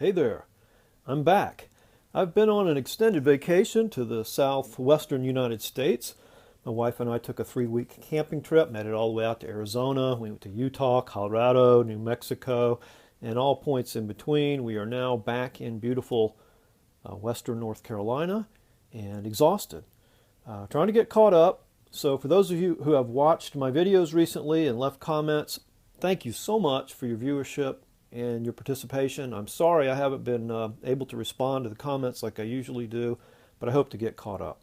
Hey there, I'm back. I've been on an extended vacation to the southwestern United States. My wife and I took a 3-week camping trip, made it all the way out to Arizona. We went to Utah, Colorado, New Mexico, and all points in between. We are now back in beautiful western North Carolina and exhausted. Trying to get caught up. So for those of you who have watched my videos recently and left comments, thank you so much for your viewership and your participation. I'm sorry I haven't been able to respond to the comments like I usually do, but I hope to get caught up.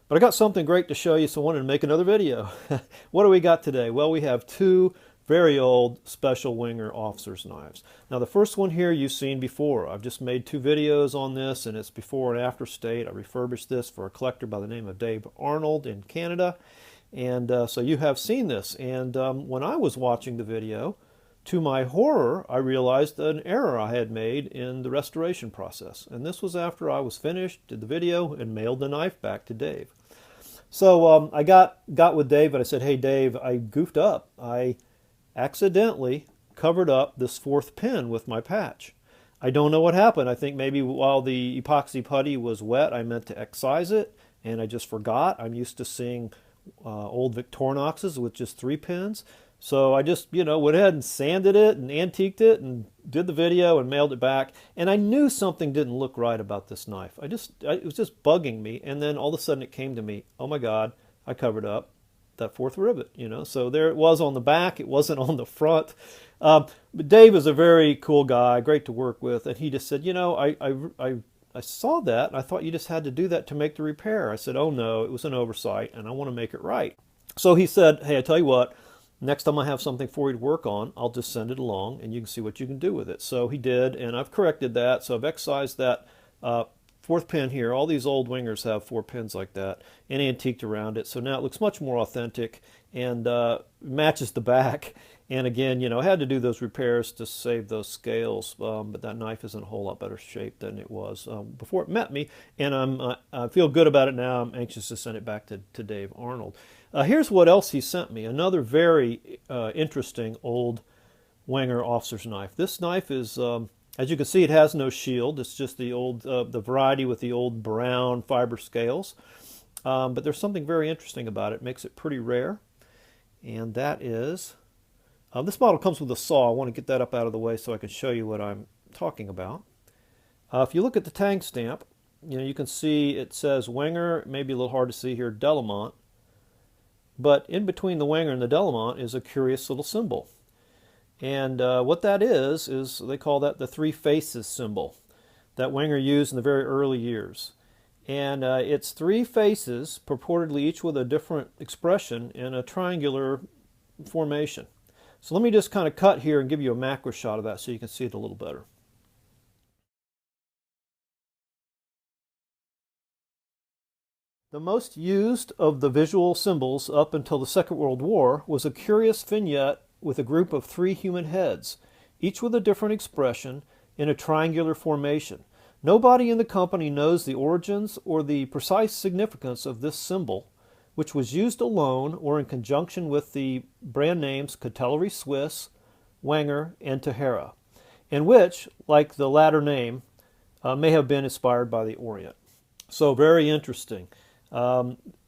But I got something great to show you, so I wanted to make another video. What do we got today? Well, we have two very old Special Wenger officer's knives. Now the first one here you've seen before. I've just made 2 videos on this, and it's before and after state. I refurbished this for a collector by the name of Dave Arnold in Canada. And so you have seen this. And when I was watching the video, to my horror, I realized an error I had made in the restoration process. And this was after I was finished, did the video, and mailed the knife back to Dave. So I got with Dave, and I said, hey, Dave, I goofed up. I accidentally covered up this 4th pin with my patch. I don't know what happened. I think maybe while the epoxy putty was wet, I meant to excise it, and I just forgot. I'm used to seeing old Victorinoxes with just 3 pins. So I just, went ahead and sanded it and antiqued it and did the video and mailed it back. And I knew something didn't look right about this knife. It was just bugging me. And then all of a sudden it came to me, oh my God, I covered up that 4th rivet, So there it was on the back. It wasn't on the front. But Dave is a very cool guy, great to work with. And he just said, I saw that and I thought you just had to do that to make the repair. I said, oh no, it was an oversight and I want to make it right. So he said, hey, I tell you what, next time I have something for you to work on, I'll just send it along and you can see what you can do with it. So he did, and I've corrected that. So I've excised that 4th pin here. All these old Wengers have 4 pins like that and antiqued around it. So now it looks much more authentic and matches the back. And again, I had to do those repairs to save those scales, but that knife is in a whole lot better shape than it was before it met me. And I feel good about it now. I'm anxious to send it back to Dave Arnold. Here's what else he sent me. Another very interesting old Wenger officer's knife. This knife is, as you can see, it has no shield. It's just the old, the variety with the old brown fiber scales. But there's something very interesting about it. It makes it pretty rare. And that is, this model comes with a saw. I want to get that up out of the way so I can show you what I'm talking about. If you look at the tang stamp, you can see it says Wenger, maybe a little hard to see here, Delamont. But in between the Wenger and the Delamont is a curious little symbol. And what that is they call that the 3 faces symbol that Wenger used in the very early years. And it's 3 faces, purportedly each with a different expression in a triangular formation. So let me just kind of cut here and give you a macro shot of that so you can see it a little better. The most used of the visual symbols up until the Second World War was a curious vignette with a group of 3 human heads, each with a different expression in a triangular formation. Nobody in the company knows the origins or the precise significance of this symbol, which was used alone or in conjunction with the brand names Cutlery Swiss, Wenger, and Tahara, and which, like the latter name, may have been inspired by the Orient. So very interesting.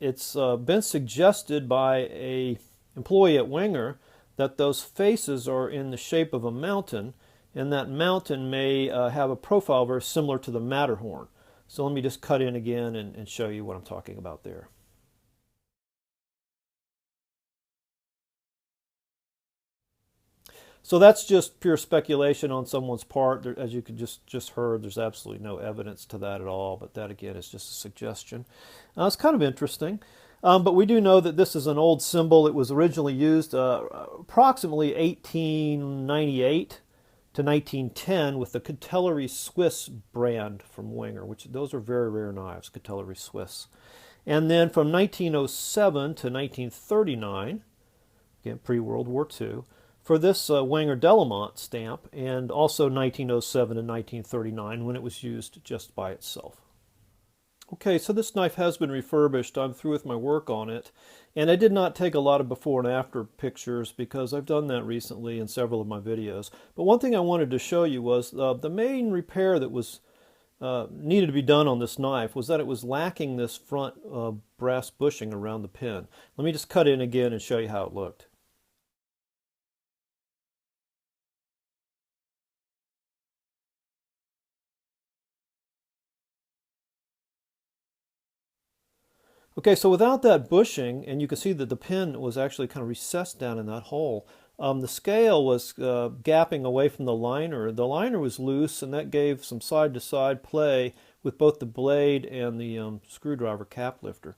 It's been suggested by an employee at Wenger that those faces are in the shape of a mountain, and that mountain may have a profile very similar to the Matterhorn. So let me just cut in again and show you what I'm talking about there. So that's just pure speculation on someone's part. As you could just heard, there's absolutely no evidence to that at all, but that again is just a suggestion. It's kind of interesting, but we do know that this is an old symbol. It was originally used approximately 1898 to 1910 with the Cutlery Swiss brand from Wenger, which those are very rare knives, Cutlery Swiss. And then from 1907 to 1939, again pre-World War II, for this Wenger Delamont stamp, and also 1907 and 1939 when it was used just by itself. Okay, so this knife has been refurbished. I'm through with my work on it, And I did not take a lot of before and after pictures because I've done that recently in several of my videos. But one thing I wanted to show you was the main repair that was needed to be done on this knife was that it was lacking this front brass bushing around the pin. Let me just cut in again and show you how it looked. Okay, so without that bushing, and you can see that the pin was actually kind of recessed down in that hole, the scale was gapping away from the liner. The liner was loose, and that gave some side-to-side play with both the blade and the screwdriver cap lifter.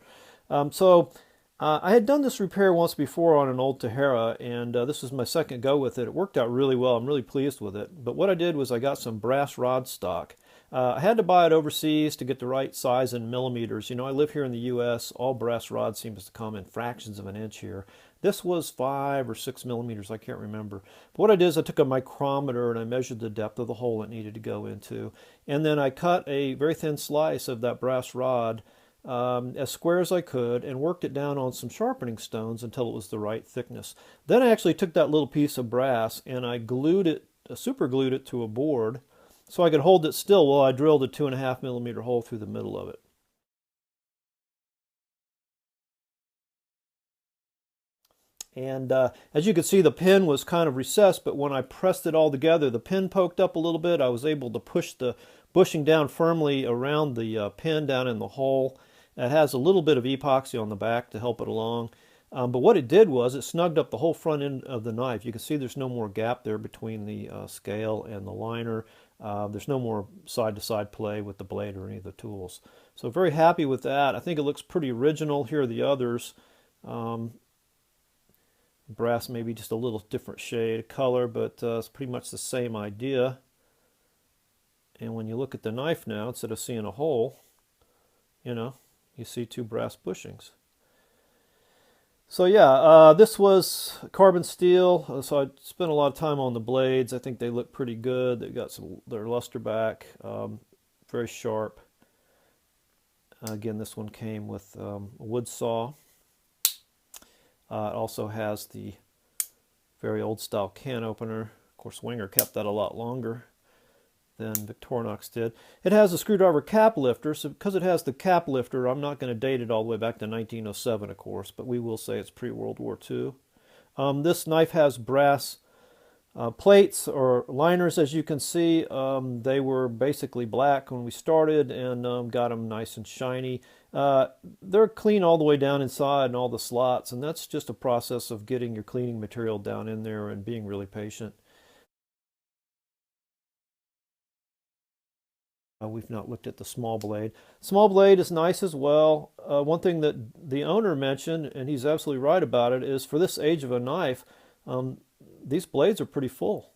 I had done this repair once before on an old Tahara, and this was my second go with it. It worked out really well. I'm really pleased with it. But what I did was I got some brass rod stock. I had to buy it overseas to get the right size in millimeters. You know, I live here in the U.S. All brass rod seems to come in fractions of an inch here. This was 5 or 6 millimeters, I can't remember. But what I did is I took a micrometer and I measured the depth of the hole it needed to go into. And then I cut a very thin slice of that brass rod as square as I could and worked it down on some sharpening stones until it was the right thickness. Then I actually took that little piece of brass and I glued it, super glued it to a board so I could hold it still while I drilled a 2.5 millimeter hole through the middle of it. And as you can see, the pin was kind of recessed, but when I pressed it all together, the pin poked up a little bit. I was able to push the bushing down firmly around the pin down in the hole. It has a little bit of epoxy on the back to help it along. But what it did was it snugged up the whole front end of the knife. You can see there's no more gap there between the scale and the liner. There's no more side-to-side play with the blade or any of the tools. So very happy with that. I think it looks pretty original. Here are the others. Brass maybe just a little different shade of color, but it's pretty much the same idea. And when you look at the knife now, instead of seeing a hole, you know, you see 2 brass bushings. So yeah, this was carbon steel, so I spent a lot of time on the blades. I think they look pretty good. They got their luster back, very sharp. Again, this one came with a wood saw. It also has the very old style can opener. Of course, Wenger kept that a lot longer than Victorinox did. It has a screwdriver cap lifter, so because it has the cap lifter, I'm not going to date it all the way back to 1907, of course, but we will say it's pre-World War II. This knife has brass plates or liners, as you can see. They were basically black when we started and got them nice and shiny. They're clean all the way down inside and all the slots, and that's just a process of getting your cleaning material down in there and being really patient. We've not looked at the small blade. Small blade is nice as well. One thing that the owner mentioned, and he's absolutely right about it, is for this age of a knife, these blades are pretty full.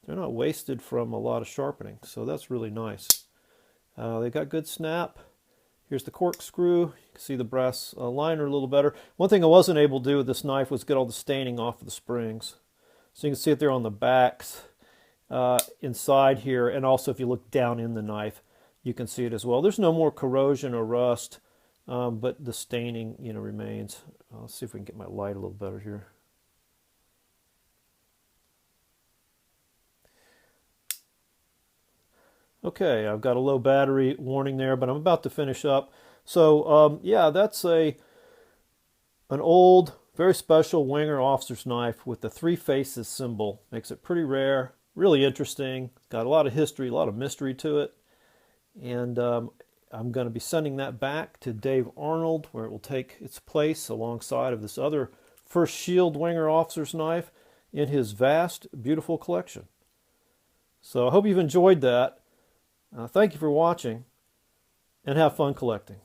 They're not wasted from a lot of sharpening, so that's really nice. They got good snap. Here's the corkscrew. You can see the brass liner a little better. One thing I wasn't able to do with this knife was get all the staining off of the springs. So you can see it there on the backs. Inside here, and also if you look down in the knife, you can see it as well. There's no more corrosion or rust, but the staining, you know, remains. Let's see if we can get my light a little better here. Okay, I've got a low battery warning there, but I'm about to finish up. So yeah, that's an old, very special Wenger officer's knife with the 3 faces symbol. Makes it pretty rare. Really interesting. Got a lot of history, a lot of mystery to it. And I'm going to be sending that back to Dave Arnold, where it will take its place alongside of this other First Shield Wenger officer's knife in his vast, beautiful collection. So I hope you've enjoyed that. Thank you for watching, and have fun collecting.